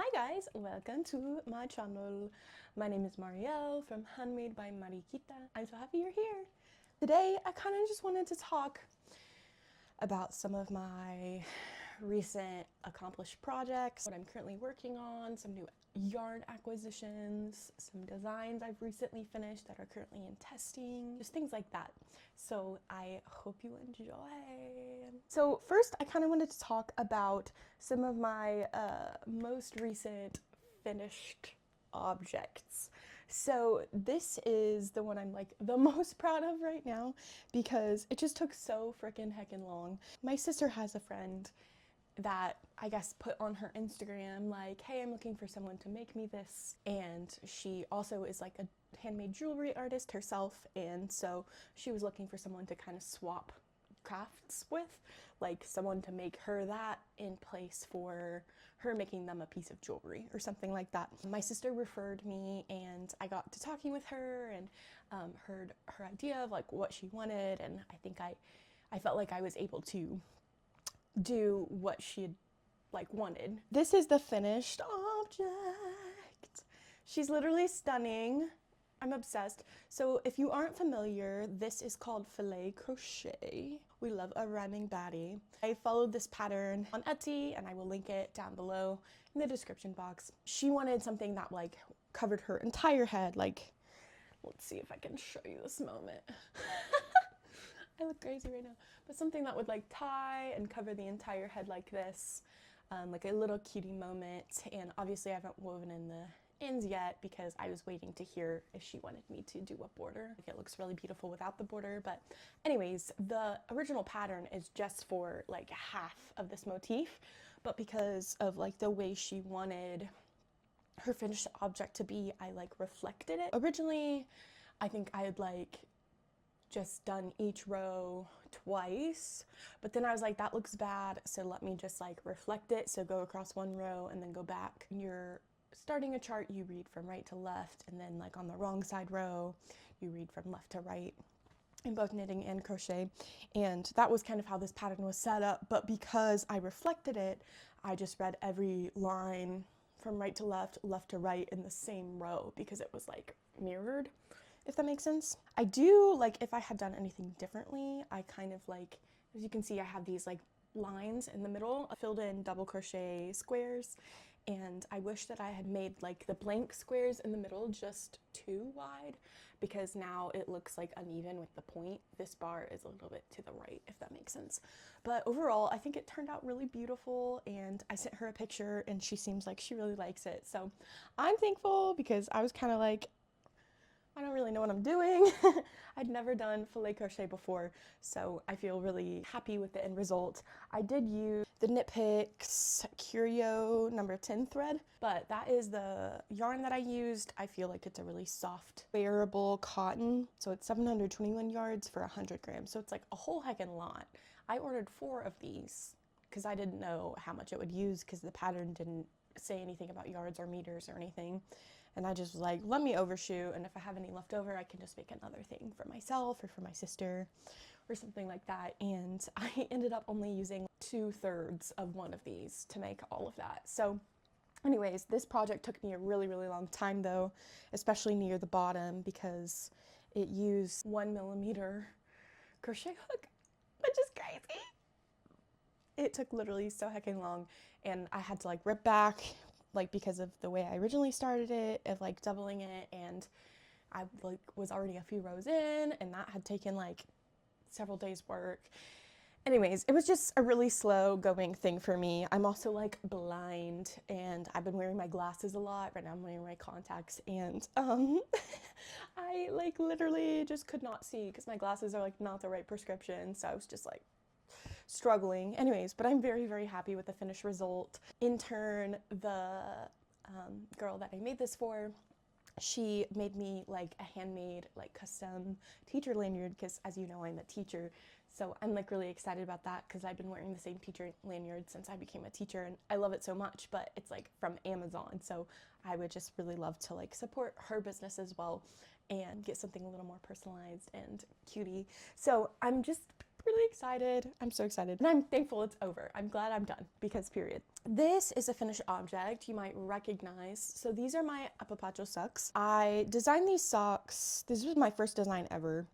Hi guys, welcome to my channel. My name is Marielle from Handmade by Mariquita. I'm so happy you're here. Today I kind of just wanted to talk about some of my recent accomplished projects, what I'm currently working on, some new yarn acquisitions, some designs I've recently finished that are currently in testing, just things like that. So I hope you enjoy. So first I kind of wanted to talk about some of my most recent finished objects. So this is the one I'm like the most proud of right now because it just took so freaking heckin' long. My sister has a friend that I guess put on her Instagram like, hey, I'm looking for someone to make me this, and she also is like a handmade jewelry artist herself, and so she was looking for someone to kind of swap crafts with, like someone to make her that in place for her making them a piece of jewelry or something like that. My sister referred me and I got to talking with her and heard her idea of like what she wanted, and I think I felt like I was able to do what she had like wanted. This is the finished object. She's literally stunning. I'm obsessed. So if you aren't familiar, this is called Filet crochet. We love a rhyming baddie. I followed this pattern on Etsy and I will link it down below in the description box. She wanted something that like covered her entire head. Like, let's see if I can show you this moment. I look crazy right now, but something that would like tie and cover the entire head like this, like a little cutie moment. And obviously I haven't woven in the ends yet because I was waiting to hear if she wanted me to do a border. Like, it looks really beautiful without the border, but anyways, the original pattern is just for like half of this motif, but because of like the way she wanted her finished object to be, I like reflected it. Originally, I think I had like just done each row twice, but then I was like, that looks bad, so let me just like reflect it. So go across one row and then go back. When you're starting a chart, you read from right to left, and then like on the wrong side row, you read from left to right in both knitting and crochet. And that was kind of how this pattern was set up, but because I reflected it, I just read every line from right to left, left to right in the same row because it was like mirrored, if that makes sense. I do, like, if I had done anything differently, I kind of like, as you can see, I have these like lines in the middle. I filled in double crochet squares, and I wish that I had made like the blank squares in the middle just too wide because now it looks like uneven with the point. This bar is a little bit to the right, if that makes sense. But overall, I think it turned out really beautiful, and I sent her a picture and she seems like she really likes it. So I'm thankful because I was kind of like, I don't really know what I'm doing. I'd never done filet crochet before, so I feel really happy with the end result. I did use the KnitPicks Curio number 10 thread, but that is the yarn that I used. I feel like it's a really soft, wearable cotton. So it's 721 yards for 100 grams. So it's like a whole heckin' lot. I ordered 4 of these because I didn't know how much it would use because the pattern didn't say anything about yards or meters or anything. And I just was like, let me overshoot, and if I have any left over, I can just make another thing for myself or for my sister or something like that. And I ended up only using 2/3 of one of these to make all of that. So anyways, this project took me a really, really long time though, especially near the bottom because it used 1mm crochet hook, which is crazy. It took literally so hecking long, and I had to like rip back, like because of the way I originally started it, of like doubling it, and I like was already a few rows in, and that had taken like several days work. Anyways, it was just a really slow going thing for me. I'm also like blind, and I've been wearing my glasses a lot. Right now I'm wearing my contacts, and I like literally just could not see because my glasses are like not the right prescription, so I was just like struggling. Anyways, but I'm very, very happy with the finished result. In turn, the girl that I made this for, she made me like a handmade, like custom teacher lanyard because, as you know, I'm a teacher. So I'm like really excited about that because I've been wearing the same teacher lanyard since I became a teacher, and I love it so much, but it's like from Amazon. So I would just really love to like support her business as well and get something a little more personalized and cutie. So I'm just really excited. I'm so excited. And I'm thankful it's over. I'm glad I'm done because period. This is a finished object you might recognize. So these are my appapacho socks. I designed these socks. This was my first design ever.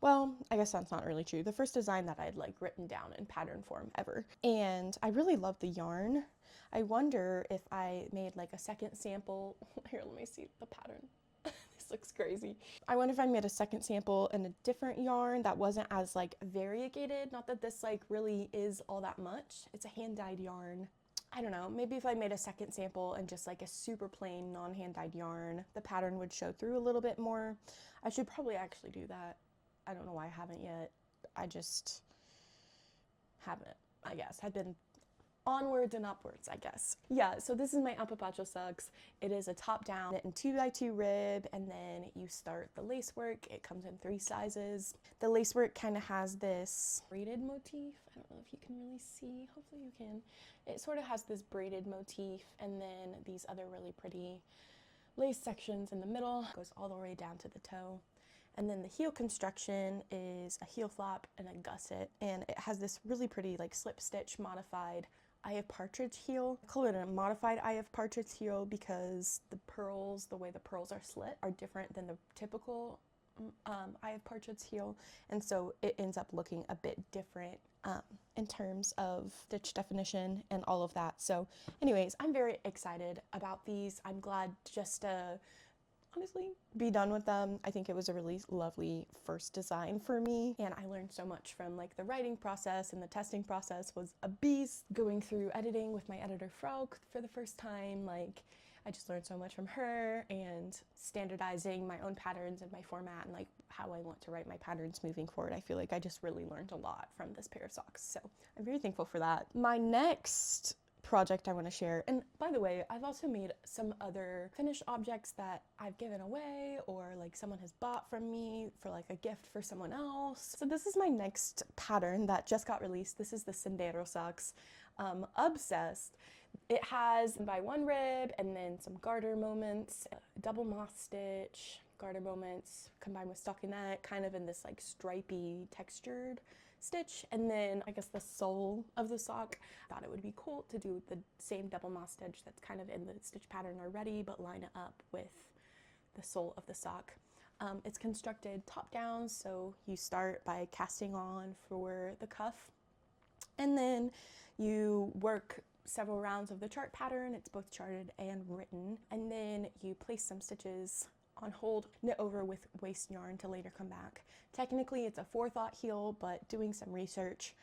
Well, I guess that's not really true. The first design that I'd like written down in pattern form ever. And I really love the yarn. I wonder if I made like a second sample. Here, let me see the pattern. This looks crazy. I wonder if I made a second sample in a different yarn that wasn't as like variegated. Not that this like really is all that much. It's a hand-dyed yarn. I don't know, maybe if I made a second sample and just like a super plain non-hand-dyed yarn, the pattern would show through a little bit more. I should probably actually do that. I don't know why I haven't yet. I just haven't, I guess. I've been onwards and upwards, I guess. Yeah, so this is my appapacho socks. It is a top down and 2x2 rib, and then you start the lace work. It comes in 3 sizes. The lace work kind of has this braided motif. I don't know if you can really see, hopefully you can. It sort of has this braided motif, and then these other really pretty lace sections in the middle. It goes all the way down to the toe. And then the heel construction is a heel flap and a gusset, and it has this really pretty like slip stitch modified eye of partridge heel. I call it a modified eye of partridge heel because the pearls, the way the pearls are slit, are different than the typical eye of partridge heel, and so it ends up looking a bit different in terms of stitch definition and all of that. So anyways, I'm very excited about these. I'm glad just to honestly be done with them. I think it was a really lovely first design for me, and I learned so much from like the writing process, and the testing process was a beast. Going through editing with my editor Floral for the first time, like I just learned so much from her, and standardizing my own patterns and my format and like how I want to write my patterns moving forward. I feel like I just really learned a lot from this pair of socks, so I'm very thankful for that. My next project I want to share, and by the way, I've also made some other finished objects that I've given away or like someone has bought from me for like a gift for someone else. So this is my next pattern that just got released. This is the Sendero socks. Obsessed. It has by one rib and then some garter moments, double moss stitch, garter moments combined with stockinette, kind of in this like stripy textured stitch, and then I guess the sole of the sock. I thought it would be cool to do the same double moss stitch that's kind of in the stitch pattern already, but line it up with the sole of the sock. It's constructed top down, so you start by casting on for the cuff, and then you work several rounds of the chart pattern. It's both charted and written, and then you place some stitches on hold, knit over with waste yarn to later come back. Technically it's a forethought heel, but doing some research,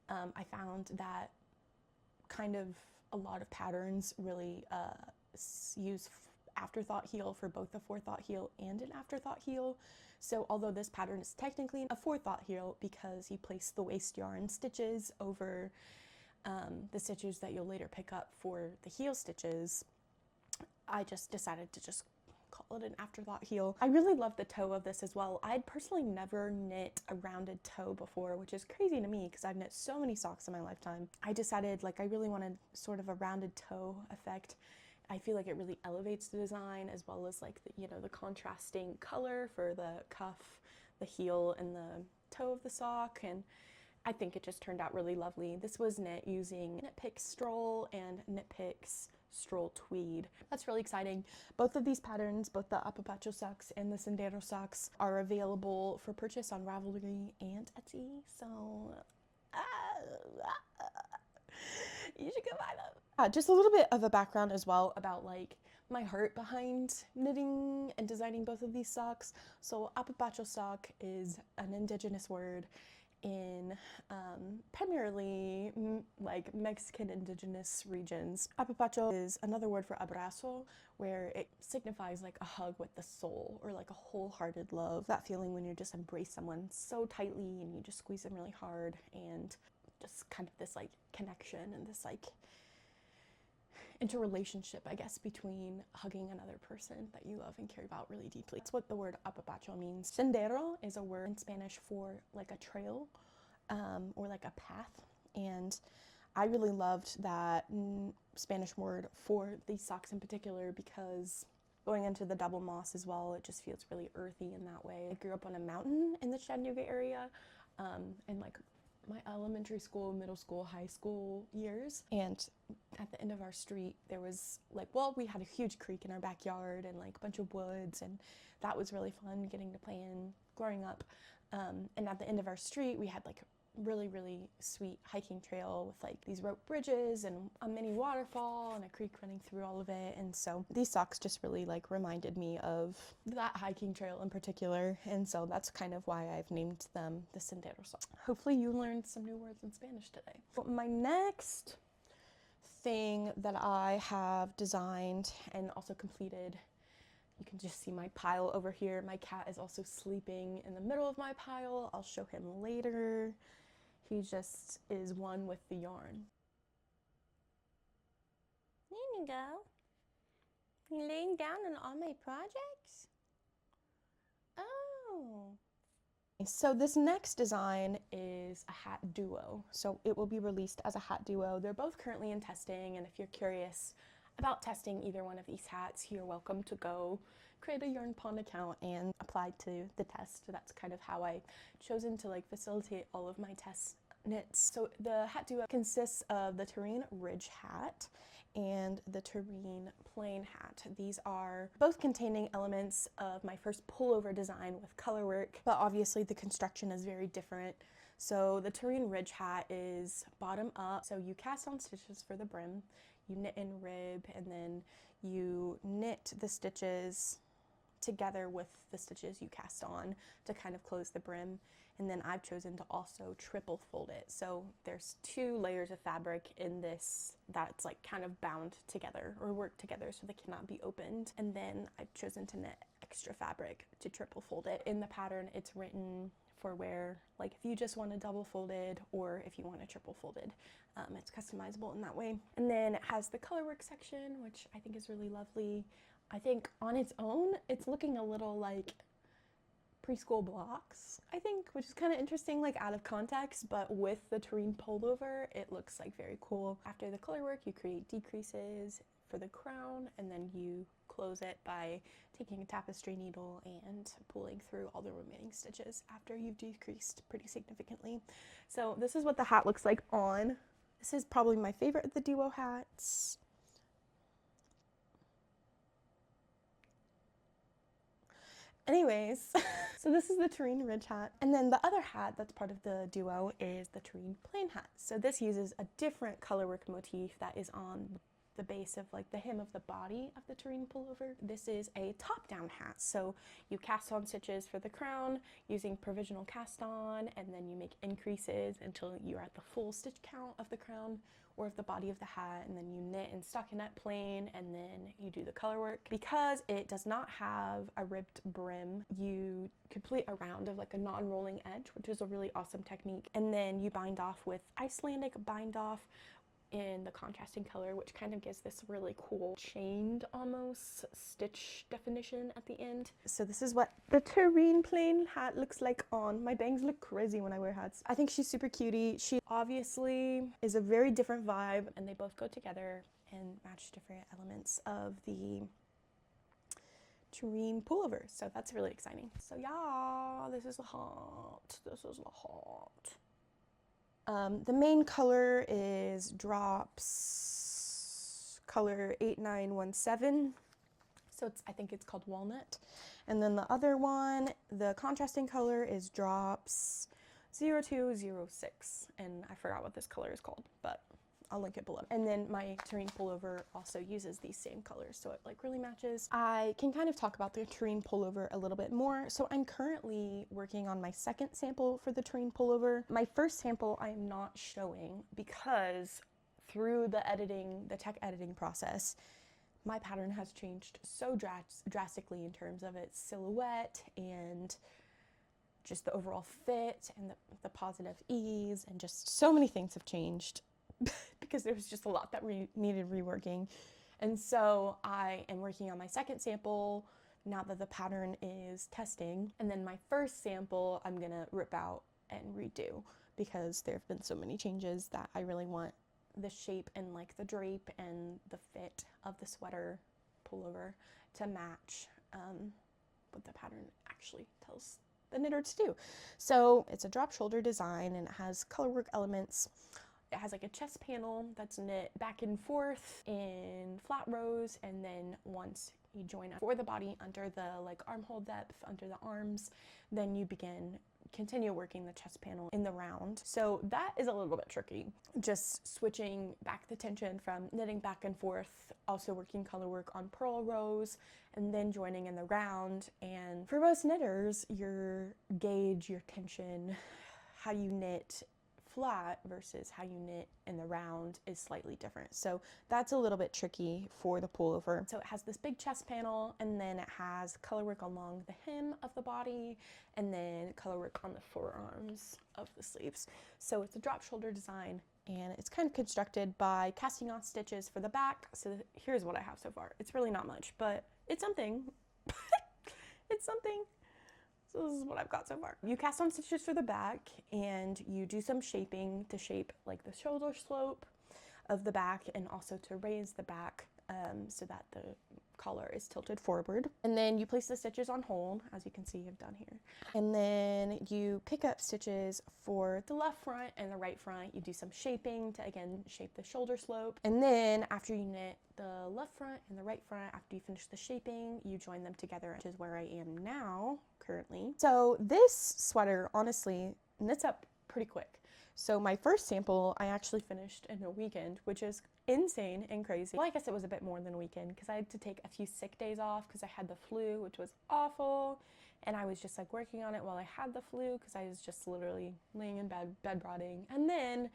I found that kind of a lot of patterns really use afterthought heel for both a forethought heel and an afterthought heel. So although this pattern is technically a forethought heel because you place the waste yarn stitches over the stitches that you'll later pick up for the heel stitches, I just decided to just call it an afterthought heel. I really love the toe of this as well. I'd personally never knit a rounded toe before, which is crazy to me because I've knit so many socks in my lifetime. I decided like I really wanted sort of a rounded toe effect. I feel like it really elevates the design, as well as like the, you know, the contrasting color for the cuff, the heel, and the toe of the sock, and I think it just turned out really lovely. This was knit using KnitPicks Stroll and KnitPicks Stroll Tweed. That's really exciting. Both of these patterns, both the appapacho socks and the Sendero socks, are available for purchase on Ravelry and Etsy, so you should go buy them. Just a little bit of a background as well about like my heart behind knitting and designing both of these socks. So appapacho sock is an indigenous word in primarily like Mexican indigenous regions. Appapacho is another word for abrazo, where it signifies like a hug with the soul, or like a wholehearted love. That feeling when you just embrace someone so tightly and you just squeeze them really hard, and just kind of this like connection and this like interrelationship, I guess, between hugging another person that you love and care about really deeply. That's what the word appapacho means. Sendero is a word in Spanish for like a trail or like a path, and I really loved that Spanish word for these socks in particular because going into the double moss as well, it just feels really earthy in that way. I grew up on a mountain in the Chattanooga area, and like my elementary school, middle school, high school years. And at the end of our street, there was like, well, we had a huge creek in our backyard and like a bunch of woods, and that was really fun getting to play in growing up. And at the end of our street, we had like really, really sweet hiking trail with like these rope bridges and a mini waterfall and a creek running through all of it. And so these socks just really like reminded me of that hiking trail in particular. And so that's kind of why I've named them the Sendero socks. Hopefully you learned some new words in Spanish today. But my next thing that I have designed and also completed, you can just see my pile over here. My cat is also sleeping in the middle of my pile. I'll show him later. He just is one with the yarn. There you go. You laying down on all my projects? Oh. So this next design is a hat duo. So it will be released as a hat duo. They're both currently in testing, and if you're curious about testing either one of these hats, you're welcome to go create a Yarnpond account and apply to the test. So that's kind of how I've chosen to like facilitate all of my test knits. So the hat duo consists of the Terrain Ridge hat and the Terrain Plain hat. These are both containing elements of my first pullover design with color work, but obviously the construction is very different. So the Terrain Ridge hat is bottom up, so you cast on stitches for the brim, you knit in rib, and then you knit the stitches together with the stitches you cast on to kind of close the brim. And then I've chosen to also triple fold it. So there's 2 layers of fabric in this that's like kind of bound together or work together so they cannot be opened. And then I've chosen to knit extra fabric to triple fold it. In the pattern, it's written for where, like if you just want a double folded or if you want a triple folded. It's customizable in that way. And then it has the color work section, which I think is really lovely. I think on its own, it's looking a little like preschool blocks, I think, which is kind of interesting, like out of context, but with the Terrain pullover, it looks like very cool. After the color work, you create decreases for the crown, and then you close it by taking a tapestry needle and pulling through all the remaining stitches after you've decreased pretty significantly. So this is what the hat looks like on. This is probably my favorite of the duo hats. Anyways, so this is the Terrain Ridge hat. And then the other hat that's part of the duo is the Terrain Plain hat. So this uses a different color work motif that is on the base of like the hem of the body of the Terrain pullover. This is a top-down hat. So you cast on stitches for the crown using provisional cast on, and then you make increases until you're at the full stitch count of the crown or of the body of the hat, and then you knit in stockinette plain, and then you do the color work. Because it does not have a ribbed brim, you complete a round of like a non-rolling edge, which is a really awesome technique, and then you bind off with Icelandic bind off in the contrasting color, which kind of gives this really cool chained almost stitch definition at the end. So this is what the Terrain Plain hat looks like on. My bangs look crazy when I wear hats. I think she's super cutie. She obviously is a very different vibe, and they both go together and match different elements of the Terrain pullover. So that's really exciting. So yeah, this is a hat. This is a hat. The main color is Drops color 8917. So I think it's called Walnut. And then the other one, the contrasting color is Drops 0206. And I forgot what this color is called, but I'll link it below. And then my Terrain pullover also uses these same colors, so it like really matches. I can kind of talk about the Terrain pullover a little bit more. So I'm currently working on my second sample for the Terrain pullover. My first sample I am not showing because through the editing, the tech editing process, my pattern has changed so drastically in terms of its silhouette and just the overall fit and the positive ease, and just so many things have changed because there was just a lot that needed reworking. And so I am working on my second sample now that the pattern is testing. And then my first sample I'm gonna rip out and redo because there have been so many changes that I really want the shape and like the drape and the fit of the sweater pullover to match what the pattern actually tells the knitter to do. So it's a drop shoulder design and it has colorwork elements. It has like a chest panel that's knit back and forth in flat rows, and then once you join up for the body under the like armhole depth under the arms, then you continue working the chest panel in the round. So that is a little bit tricky, just switching back the tension from knitting back and forth, also working color work on purl rows, and then joining in the round. And for most knitters, your gauge, your tension, how you knit flat versus how you knit in the round is slightly different. So that's a little bit tricky for the pullover. So it has this big chest panel, and then it has color work along the hem of the body, and then color work on the forearms of the sleeves. So it's a drop shoulder design, and it's kind of constructed by casting on stitches for the back. So here's what I have so far. It's really not much, but it's something. It's something. So this is what I've got so far. You cast on stitches for the back, and you do some shaping to shape like the shoulder slope of the back, and also to raise the back so that the collar is tilted forward. And then you place the stitches on hold, as you can see I've done here. And then you pick up stitches for the left front and the right front. You do some shaping to, again, shape the shoulder slope. And then after you knit the left front and the right front, after you finish the shaping, you join them together, which is where I am now currently. So this sweater honestly knits up pretty quick. So my first sample I actually finished in a weekend, which is insane and crazy. Well, I guess it was a bit more than a weekend because I had to take a few sick days off because I had the flu, which was awful. And I was just like working on it while I had the flu because I was just literally laying in bed rotting. And then,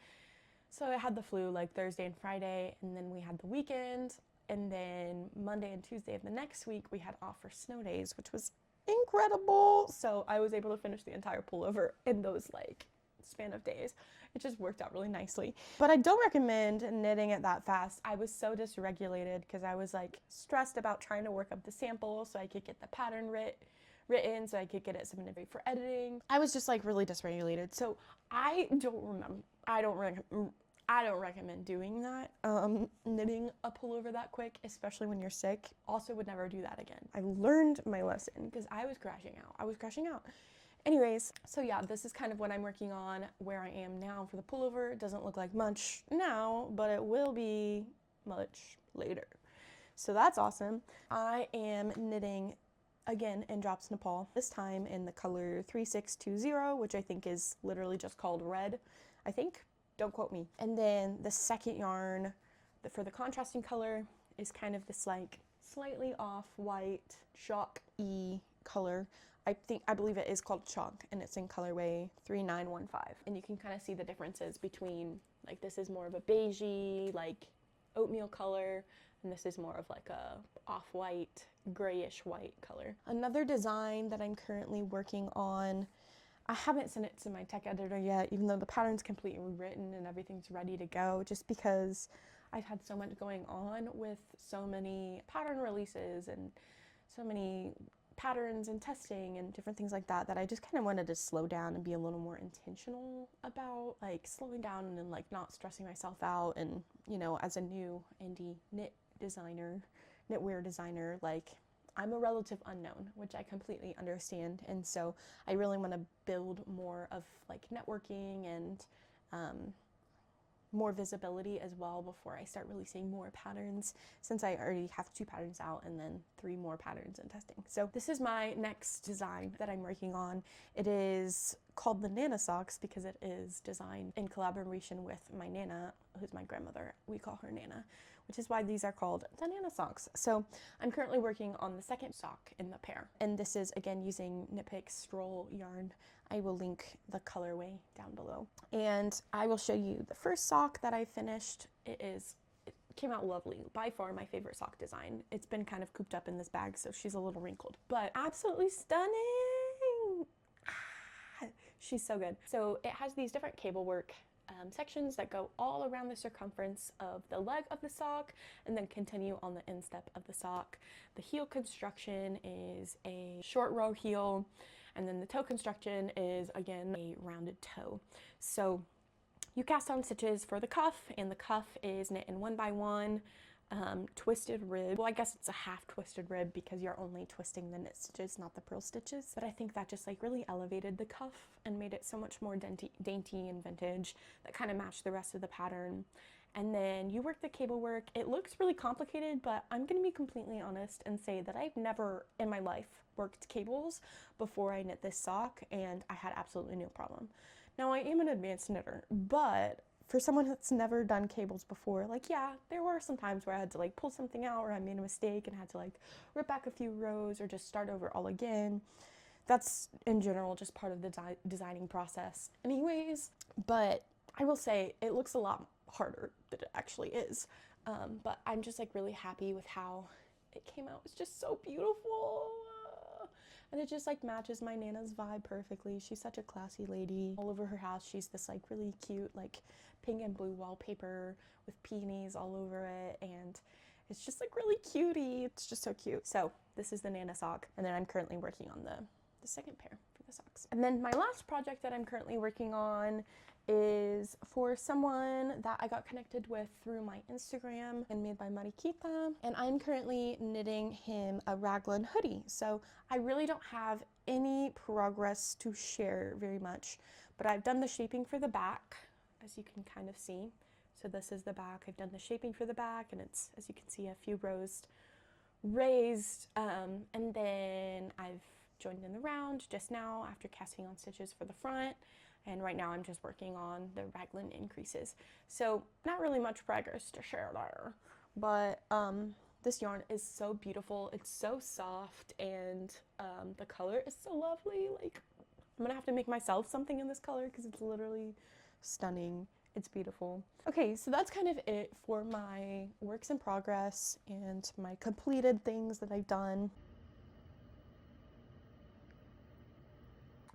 so I had the flu like Thursday and Friday, and then we had the weekend. And then Monday and Tuesday of the next week, we had off for snow days, which was incredible. So I was able to finish the entire pullover in those like span of days. It just worked out really nicely. But I don't recommend knitting it that fast. I was so dysregulated because I was like stressed about trying to work up the sample so I could get the pattern written so I could get it submitted for editing. I was just like really dysregulated. So I don't recommend doing that, knitting a pullover that quick, especially when you're sick. Also would never do that again. I learned my lesson because I was crashing out. Anyways, so yeah, this is kind of what I'm working on where I am now for the pullover. It doesn't look like much now, but it will be much later. So that's awesome. I am knitting again in Drops Nepal, this time in the color 3620, which I think is literally just called red, I think. Don't quote me. And then the second yarn for the contrasting color is kind of this like slightly off-white chalk-y color. I believe it is called chalk, and it's in colorway 3915. And you can kind of see the differences between, like, this is more of a beigey, like oatmeal color, and this is more of like a off-white, grayish white color. Another design that I'm currently working on, I haven't sent it to my tech editor yet, even though the pattern's completely written and everything's ready to go, just because I've had so much going on with so many pattern releases and so many patterns and testing and different things like that, that I just kind of wanted to slow down and be a little more intentional about like slowing down and like not stressing myself out. And, you know, as a new indie knitwear designer, like I'm a relative unknown, which I completely understand. And so I really want to build more of like networking and more visibility as well before I start releasing more patterns, since I already have 2 patterns out and then 3 more patterns in testing. So this is my next design that I'm working on. It is called the Nana Socks because it is designed in collaboration with my Nana, who's my grandmother. We call her Nana, which is why these are called the Nana Socks. So I'm currently working on the second sock in the pair. And this is again using KnitPicks Stroll yarn. I will link the colorway down below. And I will show you the first sock that I finished. It came out lovely. By far my favorite sock design. It's been kind of cooped up in this bag, so she's a little wrinkled, but absolutely stunning. She's so good. So it has these different cable work sections that go all around the circumference of the leg of the sock and then continue on the instep of the sock. The heel construction is a short row heel, and then the toe construction is again a rounded toe. So you cast on stitches for the cuff, and the cuff is knit in 1 by 1 twisted rib. Well, I guess it's a half twisted rib because you're only twisting the knit stitches, not the purl stitches. But I think that just like really elevated the cuff and made it so much more dainty and vintage that kind of matched the rest of the pattern. And then you work the cable work. It looks really complicated, but I'm gonna be completely honest and say that I've never in my life worked cables before I knit this sock, and I had absolutely no problem. Now I am an advanced knitter, but for someone that's never done cables before, like, yeah, there were some times where I had to like pull something out or I made a mistake and had to like rip back a few rows or just start over all again. That's in general just part of the designing process anyways, but I will say it looks a lot harder than it actually is. But I'm just like really happy with how it came out. It's just so beautiful. And it just like matches my Nana's vibe perfectly. She's such a classy lady. All over her house, she's this like really cute like pink and blue wallpaper with peonies all over it. And it's just like really cutie. It's just so cute. So this is the Nana sock. And then I'm currently working on the second pair for the socks. And then my last project that I'm currently working on is for someone that I got connected with through my Instagram, Handmade by Mariquita, and I'm currently knitting him a raglan hoodie. So I really don't have any progress to share very much, but I've done the shaping for the back, as you can kind of see. So this is the back. I've done the shaping for the back, and it's, as you can see, a few rows raised, and then I've joined in the round just now after casting on stitches for the front. And right now I'm just working on the raglan increases. So not really much progress to share there, but this yarn is so beautiful. It's so soft, and the color is so lovely. Like, I'm gonna have to make myself something in this color because it's literally stunning. It's beautiful. Okay, so that's kind of it for my works in progress and my completed things that I've done.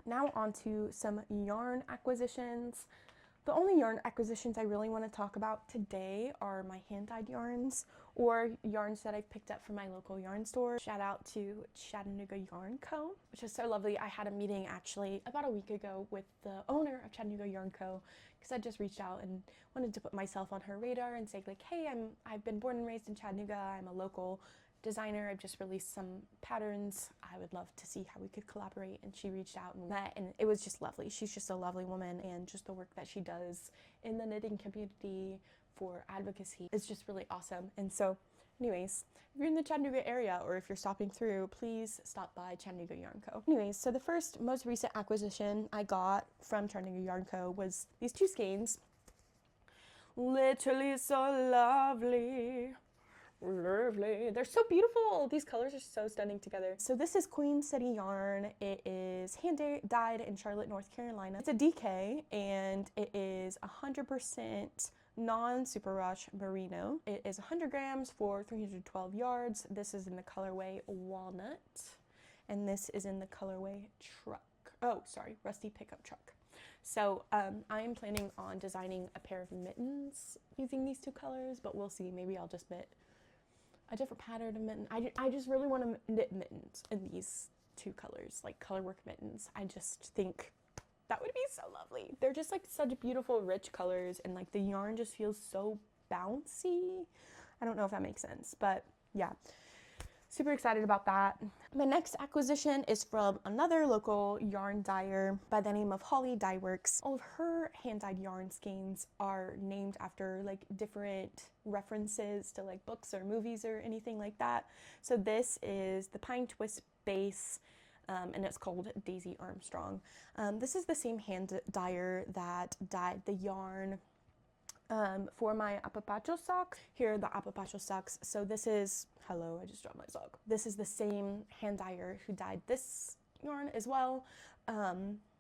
Now on to some yarn acquisitions. The only yarn acquisitions I really want to talk about today are my hand-dyed yarns, or yarns that I've picked up from my local yarn store. Shout out to Chattanooga Yarn Co., which is so lovely. I had a meeting actually about a week ago with the owner of Chattanooga Yarn Co., because I just reached out and wanted to put myself on her radar and say like, hey, I've been born and raised in Chattanooga. I'm a local designer. I've just released some patterns. I would love to see how we could collaborate. And she reached out and met, and it was just lovely. She's just a lovely woman, and just the work that she does in the knitting community for advocacy is just really awesome. And so anyways, if you're in the Chattanooga area or if you're stopping through, please stop by Chattanooga Yarn Co. Anyways, so the first most recent acquisition I got from Chattanooga Yarn Co. was these two skeins. Literally so lovely. Lovely. They're so beautiful. These colors are so stunning together. So this is Queen City yarn. It is hand dyed in Charlotte, North Carolina. It's a DK, and it is 100% non-super rush merino. It is 100 grams for 312 yards. This is in the colorway Walnut, and this is in the colorway Rusty Pickup Truck. So I am planning on designing a pair of mittens using these two colors, but we'll see. Maybe I'll just knit a different pattern of mitten. I just really want to knit mittens in these two colors, like colorwork mittens. I just think that would be so lovely. They're just like such beautiful, rich colors, and like the yarn just feels so bouncy. I don't know if that makes sense, but yeah. Super excited about that. My next acquisition is from another local yarn dyer by the name of Holly Dyeworks. All of her hand-dyed yarn skeins are named after like different references to like books or movies or anything like that. So this is the Pine Twist base, and it's called Daisy Armstrong. This is the same hand dyer that dyed the yarn for my appapacho socks. Here are the appapacho socks. So this is, hello, I just dropped my sock. This is the same hand dyer who dyed this yarn as well.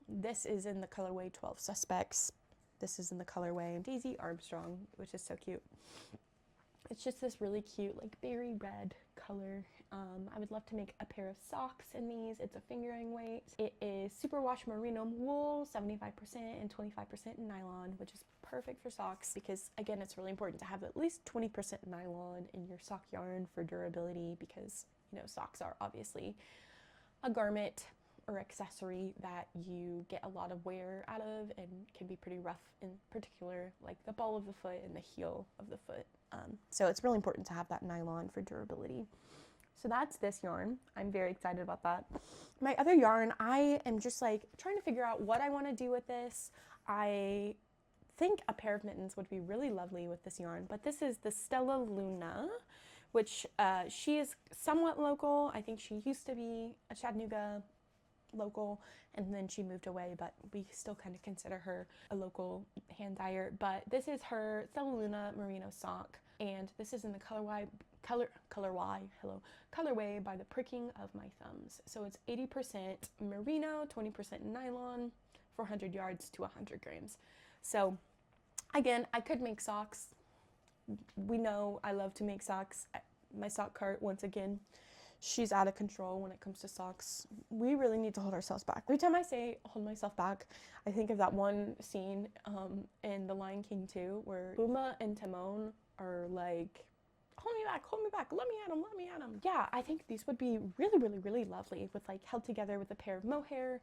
This is in the colorway 12 Suspects. This is in the colorway Daisy Armstrong, which is so cute. It's just this really cute, like berry red color. I would love to make a pair of socks in these. It's a fingering weight. It is superwash merino wool, 75% and 25% nylon, which is perfect for socks because, again, it's really important to have at least 20% nylon in your sock yarn for durability because, you know, socks are obviously a garment or accessory that you get a lot of wear out of and can be pretty rough, in particular like the ball of the foot and the heel of the foot. So it's really important to have that nylon for durability. So that's this yarn. I'm very excited about that. My other yarn, I am just like trying to figure out what I want to do with this. I think a pair of mittens would be really lovely with this yarn, but this is the Stella Luna, which she is somewhat local. I think she used to be a Chattanooga local, and then she moved away, but we still kind of consider her a local hand dyer. But this is her Stella Luna merino sock, and this is in the colorway by the pricking of my thumbs. So it's 80% merino, 20% nylon, 400 yards to 100 grams. So again, I could make socks. We know I love to make socks. My sock cart, once again, she's out of control when it comes to socks. We really need to hold ourselves back. Every time I say hold myself back, I think of that one scene in The Lion King 2 where Pumbaa and Timon are like, hold me back, let me at him. Yeah, I think these would be really, really, really lovely with like held together with a pair of mohair,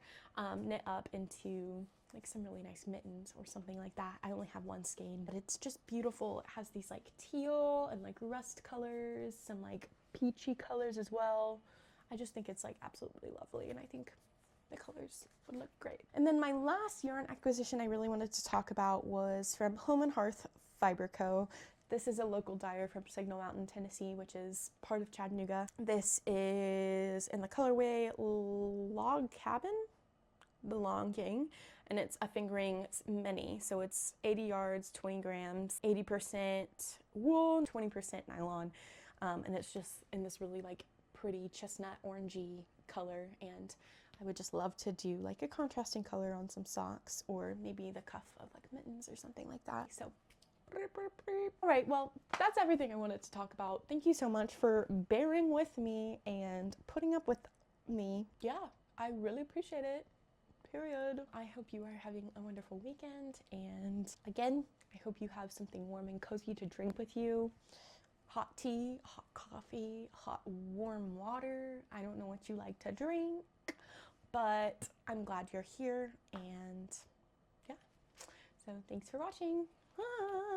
knit up into like some really nice mittens or something like that. I only have one skein, but it's just beautiful. It has these like teal and like rust colors, some like peachy colors as well. I just think it's like absolutely lovely, and I think the colors would look great. And then my last yarn acquisition I really wanted to talk about was from Home and Hearth Fiber Co. This is a local dyer from Signal Mountain, Tennessee, which is part of Chattanooga. This is in the colorway Log Cabin, Belonging, and it's a fingering mini. So it's 80 yards, 20 grams, 80% wool, 20% nylon. And it's just in this really like pretty chestnut orangey color, and I would just love to do like a contrasting color on some socks or maybe the cuff of like mittens or something like that. So all right, well, that's everything I wanted to talk about. Thank you so much for bearing with me and putting up with me. Yeah, I really appreciate it. Period. I hope you are having a wonderful weekend, and again, I hope you have something warm and cozy to drink with you. Hot tea, hot coffee, hot warm water. I don't know what you like to drink, but I'm glad you're here, and yeah. So thanks for watching. Bye.